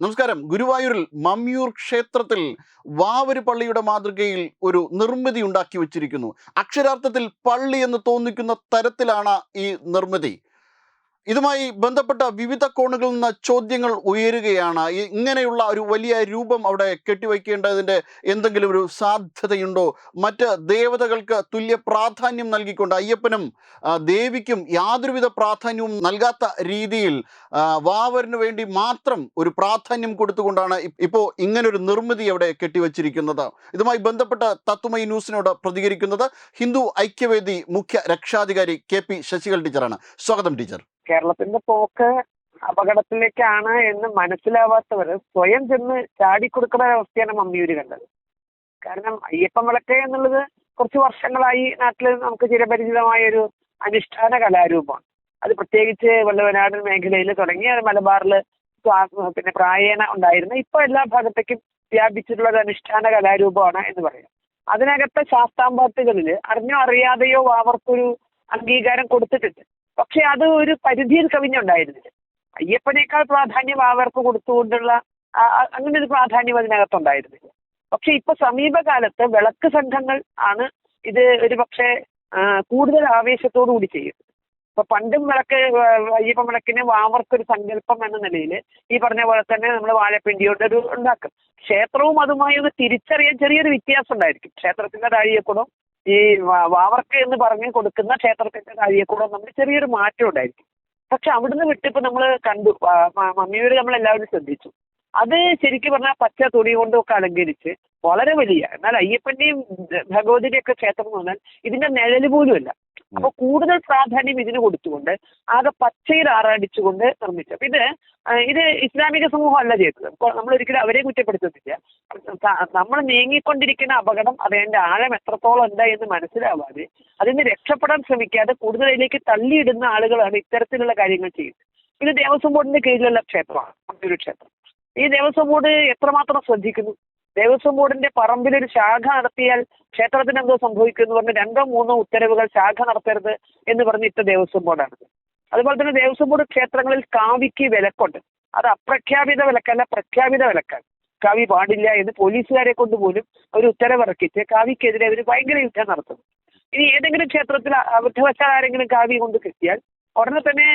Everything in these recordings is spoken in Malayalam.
നമസ്കാരം. ഗുരുവായൂരിൽ മമ്മിയൂർ ക്ഷേത്രത്തിൽ വാവര് പള്ളിയുടെ മാതൃകയിൽ ഒരു നിർമ്മിതി ഉണ്ടാക്കി വച്ചിരിക്കുന്നു. അക്ഷരാർത്ഥത്തിൽ പള്ളി എന്ന് തോന്നിക്കുന്ന തരത്തിലാണ് ഈ നിർമ്മിതി. ഇതുമായി ബന്ധപ്പെട്ട വിവിധ കോണുകളിൽ നിന്ന് ചോദ്യങ്ങൾ ഉയരുകയാണ്. ഇങ്ങനെയുള്ള ഒരു വലിയ രൂപം അവിടെ കെട്ടിവയ്ക്കേണ്ടതിൻ്റെ എന്തെങ്കിലും ഒരു സാധ്യതയുണ്ടോ? മറ്റ് ദേവതകൾക്ക് തുല്യ പ്രാധാന്യം നൽകിക്കൊണ്ട് അയ്യപ്പനും ദേവിക്കും യാതൊരുവിധ പ്രാധാന്യവും നൽകാത്ത രീതിയിൽ വാവരിന് വേണ്ടി മാത്രം ഒരു പ്രാധാന്യം കൊടുത്തുകൊണ്ടാണ് ഇപ്പോൾ ഇങ്ങനൊരു നിർമ്മിതി അവിടെ കെട്ടിവച്ചിരിക്കുന്നത്. ഇതുമായി ബന്ധപ്പെട്ട തത്വമയി ന്യൂസിനോട് പ്രതികരിക്കുന്നത് ഹിന്ദു ഐക്യവേദി മുഖ്യ രക്ഷാധികാരി KP ശശികല ടീച്ചറാണ്. സ്വാഗതം ടീച്ചർ. കേരളത്തിന്റെ പോക്ക് അപകടത്തിലേക്കാണ് എന്ന് മനസ്സിലാവാത്തവർ സ്വയം ചെന്ന് ചാടിക്കൊടുക്കുന്ന അവസ്ഥയാണ് മമ്മിയൂര് കണ്ടത്. കാരണം അയ്യപ്പൻ വിളക്ക് എന്നുള്ളത് കുറച്ച് വർഷങ്ങളായി നാട്ടിൽ നമുക്ക് ചിരപരിചിതമായ ഒരു അനുഷ്ഠാന കലാരൂപമാണ്. അത് പ്രത്യേകിച്ച് വള്ളുവനാടൻ മേഖലയിൽ തുടങ്ങി അത് മലബാറിൽ പിന്നെ പ്രായേണ ഉണ്ടായിരുന്ന ഇപ്പൊ എല്ലാ ഭാഗത്തേക്കും വ്യാപിച്ചിട്ടുള്ള ഒരു അനുഷ്ഠാന കലാരൂപമാണ് എന്ന് പറയാം. അതിനകത്തെ ശാസ്താംപാട്ടുകളിൽ അറിഞ്ഞോ അറിയാതെയോ അവർക്കൊരു അംഗീകാരം കൊടുത്തിട്ടുണ്ട്. പക്ഷെ അത് ഒരു പരിധിയിൽ കവിഞ്ഞുണ്ടായിരുന്നില്ല. അയ്യപ്പനേക്കാൾ പ്രാധാന്യം അവർക്ക് കൊടുത്തുകൊണ്ടുള്ള അങ്ങനെ ഒരു പ്രാധാന്യം അതിനകത്തുണ്ടായിരുന്നില്ല. പക്ഷെ ഇപ്പൊ സമീപകാലത്ത് വിളക്ക് സംഘങ്ങൾ ആണ് ഇത് ഒരു പക്ഷേ കൂടുതൽ ആവേശത്തോടു കൂടി ചെയ്യുന്നത്. ഇപ്പൊ പണ്ടും അയ്യപ്പൻ വിളക്കിന് വാവർക്കൊരു സങ്കല്പം എന്ന നിലയിൽ ഈ പറഞ്ഞ പോലെ തന്നെ നമ്മൾ വാഴപ്പിണ്ടിയോട്ടൊരു ഉണ്ടാക്കും. ക്ഷേത്രവും അതുമായി ഒന്ന് തിരിച്ചറിയാൻ ചെറിയൊരു വ്യത്യാസം ഉണ്ടായിരിക്കും. ക്ഷേത്രത്തിന്റെ താഴികക്കുടം ഈ വാവർക്ക് എന്ന് പറഞ്ഞ് കൊടുക്കുന്ന ക്ഷേത്രത്തിന്റെ താഴികക്കുടം നമ്മൾ ചെറിയൊരു മാറ്റം ഉണ്ടായിരിക്കും. പക്ഷെ അവിടുന്ന് വിട്ടിപ്പോ നമ്മൾ കണ്ടു മമ്മിയൂര് നമ്മൾ എല്ലാവരും ശ്രദ്ധിച്ചു. അത് ശരിക്കും പറഞ്ഞാൽ പച്ച തുണി കൊണ്ടൊക്കെ അലങ്കരിച്ച് വളരെ വലിയ, എന്നാൽ അയ്യപ്പന്റെയും ഭഗവതിയുടെയും ഒക്കെ ക്ഷേത്രം എന്ന് പറഞ്ഞാൽ ഇതിന്റെ നിഴല് പോലുമല്ല. അപ്പൊ കൂടുതൽ പ്രാധാന്യം ഇതിന് കൊടുത്തുകൊണ്ട് ആകെ പച്ചയിൽ ആറാടിച്ചുകൊണ്ട് നിർമ്മിച്ചു. അപ്പൊ ഇത് ഇസ്ലാമിക സമൂഹം അല്ല ചെയ്തത്. അപ്പോൾ നമ്മൾ ഒരിക്കലും അവരെ കുറ്റപ്പെടുത്തുന്നില്ല. നമ്മൾ നീങ്ങിക്കൊണ്ടിരിക്കുന്ന അപകടം അതിന്റെ ആഴം എത്രത്തോളം എന്താ എന്ന് മനസ്സിലാവാതെ അതിന് രക്ഷപ്പെടാൻ ശ്രമിക്കാതെ കൂടുതൽ അതിലേക്ക് തള്ളിയിടുന്ന ആളുകളാണ് ഇത്തരത്തിലുള്ള കാര്യങ്ങൾ ചെയ്യുന്നത്. ഇത് ദേവസ്വം ബോർഡിന്റെ കീഴിലുള്ള ക്ഷേത്രമാണ് മറ്റൊരു ക്ഷേത്രം. ഈ ദേവസ്വം ബോർഡ് എത്രമാത്രം ശ്രദ്ധിക്കുന്നു? ദേവസ്വം ബോർഡിന്റെ പറമ്പിലൊരു ശാഖ നടത്തിയാൽ ക്ഷേത്രത്തിന് എന്തോ സംഭവിക്കും എന്ന് പറഞ്ഞ് 2 or 3 ഉത്തരവുകൾ ശാഖ നടത്തരുത് എന്ന് പറഞ്ഞിട്ട് ദേവസ്വം ബോർഡാണ്. അതുപോലെ തന്നെ ദേവസ്വം ബോർഡ് ക്ഷേത്രങ്ങളിൽ കാവിക്ക് വിലക്കുണ്ട്. അത് അപ്രഖ്യാപിത വിലക്കല്ല, പ്രഖ്യാപിത വിലക്കാണ്. കാവി പാടില്ല എന്ന് പോലീസുകാരെ കൊണ്ട് പോലും ഒരു ഉത്തരവിറക്കിച്ച് കാവിക്കെതിരെ അവർ ഭയങ്കര യുദ്ധം നടത്തുന്നു. ഇനി ഏതെങ്കിലും ക്ഷേത്രത്തിൽ അബദ്ധവശാൽ ആരെങ്കിലും കാവി കൊണ്ട് കിട്ടിയാൽ ഉടനെ തന്നെ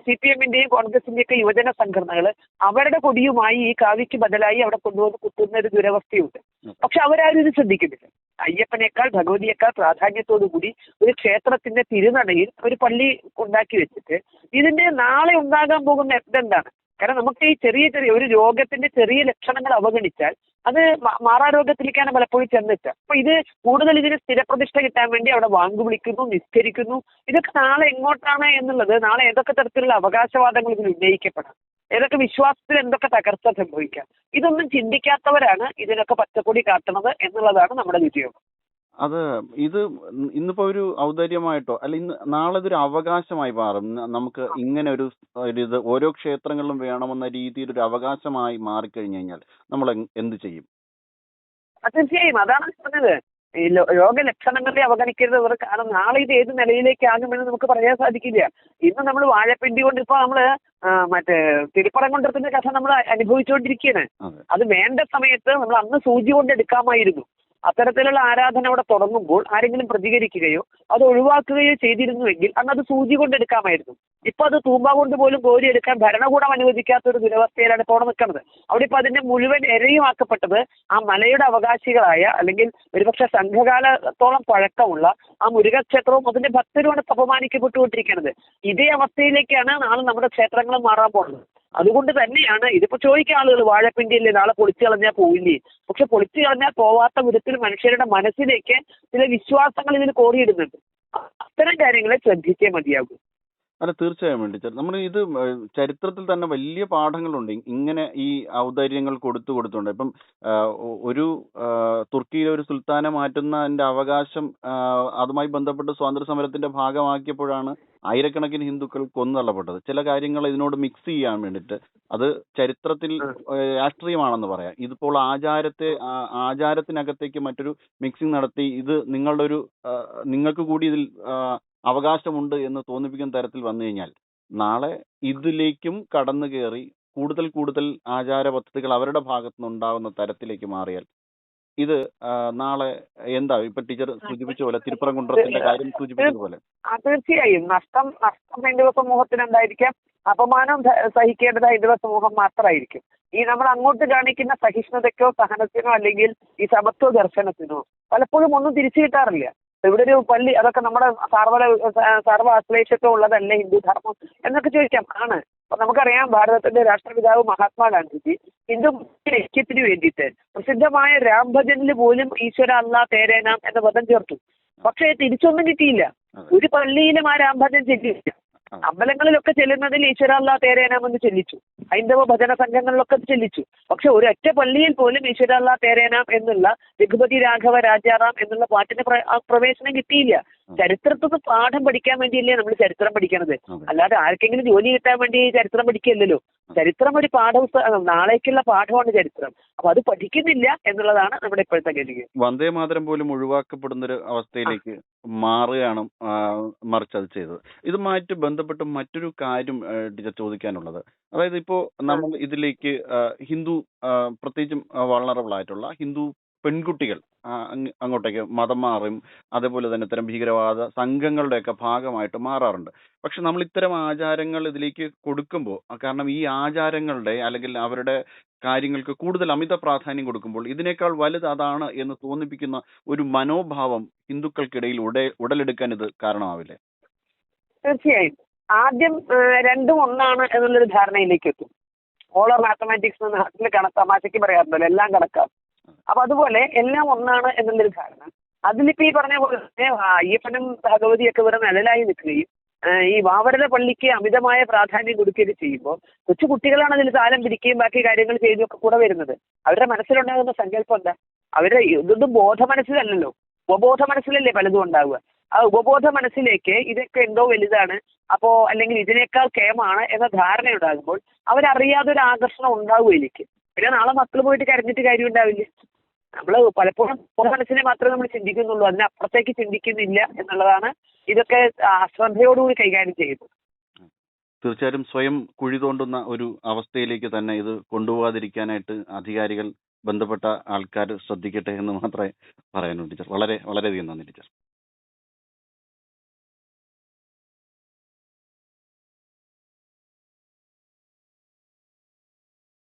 CPM-ന്റെയും കോൺഗ്രസിന്റെയും ഒക്കെ യുവജന സംഘടനകൾ അവരുടെ കൊടിയുമായി ഈ കാവിക്ക് ബദലായി അവിടെ കൊണ്ടുവന്ന് കുത്തുന്ന ഒരു ദുരവസ്ഥയുണ്ട്. പക്ഷെ അവരാരും ഇത് ശ്രദ്ധിക്കുന്നില്ല. അയ്യപ്പനേക്കാൾ ഭഗവതിയേക്കാൾ പ്രാധാന്യത്തോടു കൂടി ഒരു ക്ഷേത്രത്തിന്റെ തിരുനടയിൽ ഒരു പള്ളി ഉണ്ടാക്കി വെച്ചിട്ട് ഇതിന്റെ നാളെ ഉണ്ടാകാൻ പോകുന്ന എന്താണ്? കാരണം നമുക്ക് ഈ ചെറിയ ഒരു രോഗത്തിന്റെ ചെറിയ ലക്ഷണങ്ങൾ അവഗണിച്ചാൽ അത് മാറാരോഗത്തിലേക്കാണ് പലപ്പോഴും ചെന്നെത്തുക. അപ്പൊ ഇത് കൂടുതൽ ഇതിന് സ്ഥിരപ്രതിഷ്ഠ കിട്ടാൻ വേണ്ടി അവിടെ വാങ്ങു വിളിക്കുന്നു, നിസ്കരിക്കുന്നു. ഇതൊക്കെ നാളെ എങ്ങോട്ടാണ് എന്നുള്ളത്, നാളെ ഏതൊക്കെ തരത്തിലുള്ള അവകാശവാദങ്ങൾ ഇതിൽ ഉന്നയിക്കപ്പെടാം, ഏതൊക്കെ വിശ്വാസത്തിൽ എന്തൊക്കെ തകർച്ച സംഭവിക്കാം, ഇതൊന്നും ചിന്തിക്കാത്തവരാണ് ഇതിനൊക്കെ പച്ചക്കൊടി കാട്ടുന്നത് എന്നുള്ളതാണ് നമ്മുടെ വിജയം. അത് ഇത് ഇന്നിപ്പോ ഒരു ഔദാര്യമായിട്ടോ അല്ല, നാളെ ഇതൊരു അവകാശമായി മാറും. നമുക്ക് ഇങ്ങനെ ഒരു ഇത് ഓരോ ക്ഷേത്രങ്ങളിലും വേണമെന്ന രീതിയിൽ ഒരു അവകാശമായി മാറിക്കഴിഞ്ഞു കഴിഞ്ഞാൽ നമ്മൾ എന്ത് ചെയ്യും? തീർച്ചയായും അതാണ് പറഞ്ഞത്. ഈ രോഗലക്ഷണങ്ങളെ അവഗണിക്കരുത്. കാരണം നാളെ ഇത് ഏത് നിലയിലേക്കാകുമെന്ന് നമുക്ക് പറയാൻ സാധിക്കില്ല. ഇന്ന് നമ്മൾ വാഴപ്പിണ്ടി കൊണ്ട് ഇപ്പൊ നമ്മള് മറ്റേ തിരുപ്പറംകുன்றത്തിന്റെ കഥ നമ്മൾ അനുഭവിച്ചുകൊണ്ടിരിക്കുകയാണ്. അത് വേണ്ട സമയത്ത് നമ്മൾ അന്ന് സൂചി കൊണ്ട് എടുക്കാമായിരുന്നു. അത്തരത്തിലുള്ള ആരാധന അവിടെ തുടങ്ങുമ്പോൾ ആരെങ്കിലും പ്രതികരിക്കുകയോ അത് ഒഴിവാക്കുകയോ ചെയ്തിരുന്നുവെങ്കിൽ അന്ന് അത് സൂചി കൊണ്ട് എടുക്കാമായിരുന്നു. ഇപ്പൊ അത് തൂമ്പ കൊണ്ട് പോലും കോരിയെടുക്കാൻ ഭരണകൂടം അനുവദിക്കാത്ത ഒരു ദുരവസ്ഥയിലാണ് ഇപ്പോൾ നിൽക്കുന്നത്. അവിടെ ഇപ്പൊ അതിന്റെ മുഴുവൻ എരയുമാക്കപ്പെട്ടത് ആ മലയുടെ അവകാശികളായ, അല്ലെങ്കിൽ ഒരുപക്ഷെ സംഘകാലത്തോളം പഴക്കമുള്ള ആ മുരുകക്ഷേത്രവും അതിന്റെ ഭക്തരുമാണ് അപമാനിക്കപ്പെട്ടുകൊണ്ടിരിക്കുന്നത്. ഇതേ അവസ്ഥയിലേക്കാണ് നാളെ നമ്മുടെ ക്ഷേത്രങ്ങൾ മാറാൻ പോകുന്നത്. അതുകൊണ്ട് തന്നെയാണ് ഇതിപ്പോ ചോദിക്കുന്ന ആളുകൾ വാഴപ്പിണ്ടിയല്ലേ നാളെ പൊളിച്ചു കളഞ്ഞാൽ പോവില്ലേ? പക്ഷെ പൊളിച്ചു കളഞ്ഞാൽ പോവാത്ത വിധത്തിൽ മനുഷ്യരുടെ മനസ്സിലേക്ക് ചില വിശ്വാസങ്ങൾ ഇതിൽ കോറിയിടുന്നുണ്ട്. അത്തരം കാര്യങ്ങളെ ശ്രദ്ധിച്ചേ മതിയാകും. അല്ല, തീർച്ചയായും വേണ്ടി നമ്മൾ ഇത് ചരിത്രത്തിൽ തന്നെ വലിയ പാഠങ്ങളുണ്ട്. ഇങ്ങനെ ഈ ഔദാര്യങ്ങൾ കൊടുത്തുകൊണ്ട് ഇപ്പം ഒരു തുർക്കിയിലെ ഒരു സുൽത്താനെ മാറ്റുന്നതിന്റെ അവകാശം അതുമായി ബന്ധപ്പെട്ട് സ്വാതന്ത്ര്യ സമരത്തിന്റെ ഭാഗമാക്കിയപ്പോഴാണ് ആയിരക്കണക്കിന് ഹിന്ദുക്കൾ കൊന്നുതള്ളപ്പെട്ടത്. ചില കാര്യങ്ങൾ ഇതിനോട് മിക്സ് ചെയ്യാൻ വേണ്ടിയിട്ട് അത് ചരിത്രത്തിൽ രാഷ്ട്രീയമാണെന്ന് പറയാം. ഇതിപ്പോൾ ആചാരത്തിനകത്തേക്ക് മറ്റൊരു മിക്സിംഗ് നടത്തി ഇത് നിങ്ങളുടെ ഒരു നിങ്ങൾക്ക് കൂടി ഇതിൽ അവകാശമുണ്ട് എന്ന് തോന്നിപ്പിക്കുന്ന തരത്തിൽ വന്നു കഴിഞ്ഞാൽ നാളെ ഇതിലേക്കും കടന്നു കയറി കൂടുതൽ കൂടുതൽ ആചാര പദ്ധതികൾ അവരുടെ ഭാഗത്തു നിന്നുണ്ടാകുന്ന തരത്തിലേക്ക് മാറിയാൽ ഇത് നാളെ എന്താ ഇപ്പൊ ടീച്ചർ സൂചിപ്പിച്ച പോലെ തിരുപ്പറംകുன்றത്തിന്റെ കാര്യം സൂചിപ്പിച്ചതുപോലെ തീർച്ചയായും നഷ്ടം ഹൈന്ദവ സമൂഹത്തിന് ഉണ്ടായിരിക്കാം. അപമാനം സഹിക്കേണ്ടത് ഹൈന്ദവ സമൂഹം മാത്രമായിരിക്കും. ഈ നമ്മൾ അങ്ങോട്ട് കാണിക്കുന്ന സഹിഷ്ണുതയ്ക്കോ സഹനത്തിനോ അല്ലെങ്കിൽ ഈ സമത്വ ദർശനത്തിനോ പലപ്പോഴും ഒന്നും തിരിച്ചു കിട്ടാറില്ല. ഇവിടെ ഒരു പള്ളി അതൊക്കെ നമ്മുടെ സർവ്വ ആശ്ലേഷത്വം ഉള്ളതല്ലേ ഹിന്ദു ധർമ്മം എന്നൊക്കെ ചോദിക്കാം. ആണ്. അപ്പൊ നമുക്കറിയാം ഭാരതത്തിന്റെ രാഷ്ട്രപിതാവ് മഹാത്മാഗാന്ധിജി ഹിന്ദു ഐക്യത്തിന് വേണ്ടിയിട്ട് പ്രസിദ്ധമായ രാം ഭജനിൽ പോലും ഈശ്വര അല്ലാ തേരേനാം എന്ന പദം ചേർത്തു. പക്ഷേ തിരിച്ചൊന്നും കിട്ടിയില്ല. ഒരു പള്ളിയിലും ആ രാം ഭജൻ ചെല്ലിയില്ല. അമ്പലങ്ങളിലൊക്കെ ചെല്ലുന്നതിൽ ഈശ്വര അല്ലാ തേരേനാം എന്ന് ചെല്ലിച്ചു. ഹൈന്ദവ ഭജന സംഘങ്ങളിലൊക്കെ ചെല്ലിച്ചു. പക്ഷെ ഒരൊറ്റ പള്ളിയിൽ പോലും ഈശ്വര അല്ലാ തേരേനാം എന്നുള്ള രഘുപതി രാഘവ രാജാറാം എന്നുള്ള പാട്ടിന് പ്രവേശനം കിട്ടിയില്ല. ചരിത്രത്തിൽ പാഠം പഠിക്കാൻ വേണ്ടിയല്ലേ നമ്മൾ ചരിത്രം പഠിക്കണത്. അല്ലാതെ ആർക്കെങ്കിലും ജോലി കിട്ടാൻ വേണ്ടി ചരിത്രം പഠിക്കില്ലല്ലോ. ചരിത്രം ഒരു നാളേക്കുള്ള പാഠമാണ് ചരിത്രം. അപ്പൊ അത് പഠിക്കുന്നില്ല എന്നുള്ളതാണ് നമ്മുടെ ഇപ്പോഴത്തെ ഗതി. വന്ദേ മാതരം പോലും ഒഴിവാക്കപ്പെടുന്ന ഒരു അവസ്ഥയിലേക്ക് മാറുകയാണ് മറിച്ച് അത് ചെയ്തത്. ഇതുമായിട്ട് ബന്ധപ്പെട്ട് മറ്റൊരു കാര്യം ടീച്ചർ ചോദിക്കാനുള്ളത്, അതായത് ഇപ്പോ നമ്മൾ ഇതിലേക്ക് ഹിന്ദു പ്രത്യേകിച്ചും വളറബിൾ ആയിട്ടുള്ള ഹിന്ദു പെൺകുട്ടികൾ അങ്ങോട്ടേക്ക് മതം മാറും, അതേപോലെ തന്നെ ഇത്തരം ഭീകരവാദ സംഘങ്ങളുടെയൊക്കെ ഭാഗമായിട്ട് മാറാറുണ്ട്. പക്ഷെ നമ്മൾ ഇത്തരം ആചാരങ്ങൾ ഇതിലേക്ക് കൊടുക്കുമ്പോൾ, കാരണം ഈ ആചാരങ്ങളുടെ അല്ലെങ്കിൽ അവരുടെ കാര്യങ്ങൾക്ക് കൂടുതൽ അമിത പ്രാധാന്യം കൊടുക്കുമ്പോൾ ഇതിനേക്കാൾ വലുത് അതാണ് എന്ന് തോന്നിപ്പിക്കുന്ന ഒരു മനോഭാവം ഹിന്ദുക്കൾക്കിടയിൽ ഉടലെടുക്കാൻ ഇത് കാരണമാവില്ലേ? തീർച്ചയായും. ആദ്യം രണ്ടും ഒന്നാണ് എന്നുള്ളൊരു ധാരണയിലേക്ക് എത്തും. ഓളോ മാത്തമാറ്റിക്സ് നാട്ടിൽ തമാശയ്ക്ക് പറയാറുണ്ടല്ലോ, എല്ലാം കണക്കാം. അപ്പൊ അതുപോലെ എല്ലാം ഒന്നാണ് എന്നുള്ളൊരു ധാരണ. അതിലിപ്പോ ഈ പറഞ്ഞ പോലെ അയ്യപ്പനും ഭഗവതിയൊക്കെ ഇവിടെ നിഴലായി നിൽക്കുകയും ഈ വാവരുടെ പള്ളിക്ക് അമിതമായ പ്രാധാന്യം കൊടുക്കുകയും ചെയ്യുമ്പോൾ കൊച്ചു കുട്ടികളാണ് അതിൽ താലം പിടിക്കുകയും ബാക്കി കാര്യങ്ങൾ ചെയ്തൊക്കെ കൂടെ വരുന്നത്. അവരുടെ മനസ്സിലുണ്ടാകുന്ന സങ്കല്പം എന്താ? അവരുടെ ഇതൊന്നും ബോധ മനസ്സിലല്ലല്ലോ, ഉപബോധ മനസ്സിലല്ലേ പലതും ഉണ്ടാവുക. ആ ഉപബോധ മനസ്സിലേക്ക് ഇതൊക്കെ എന്തോ വലുതാണ്, അപ്പോ അല്ലെങ്കിൽ ഇതിനേക്കാൾ കേമാണ് എന്ന ധാരണ ഉണ്ടാകുമ്പോൾ അവരറിയാതെ ഒരു ആകർഷണം ഉണ്ടാവുകയിലേക്ക്. പിന്നെ നാളെ മക്കൾ പോയിട്ട് കരഞ്ഞിട്ട് കാര്യം ഉണ്ടാവില്ല. നമ്മൾ പലപ്പോഴും മനസ്സിനെ മാത്രമേ നമ്മൾ ചിന്തിക്കുന്നുള്ളൂ, അതിനപ്പുറത്തേക്ക് ചിന്തിക്കുന്നില്ല എന്നുള്ളതാണ് ഇതൊക്കെ അശ്രദ്ധയോടുകൂടി കൈകാര്യം ചെയ്യുന്നത്. തീർച്ചയായും സ്വയം കുഴി തോണ്ടുന്ന ഒരു അവസ്ഥയിലേക്ക് തന്നെ ഇത് കൊണ്ടുപോകാതിരിക്കാനായിട്ട് അധികാരികൾ, ബന്ധപ്പെട്ട ആൾക്കാർ ശ്രദ്ധിക്കട്ടെ എന്ന് മാത്രമേ പറയാനുള്ളൂ ടീച്ചർ. വളരെയധികം നന്ദി ടീച്ചർ.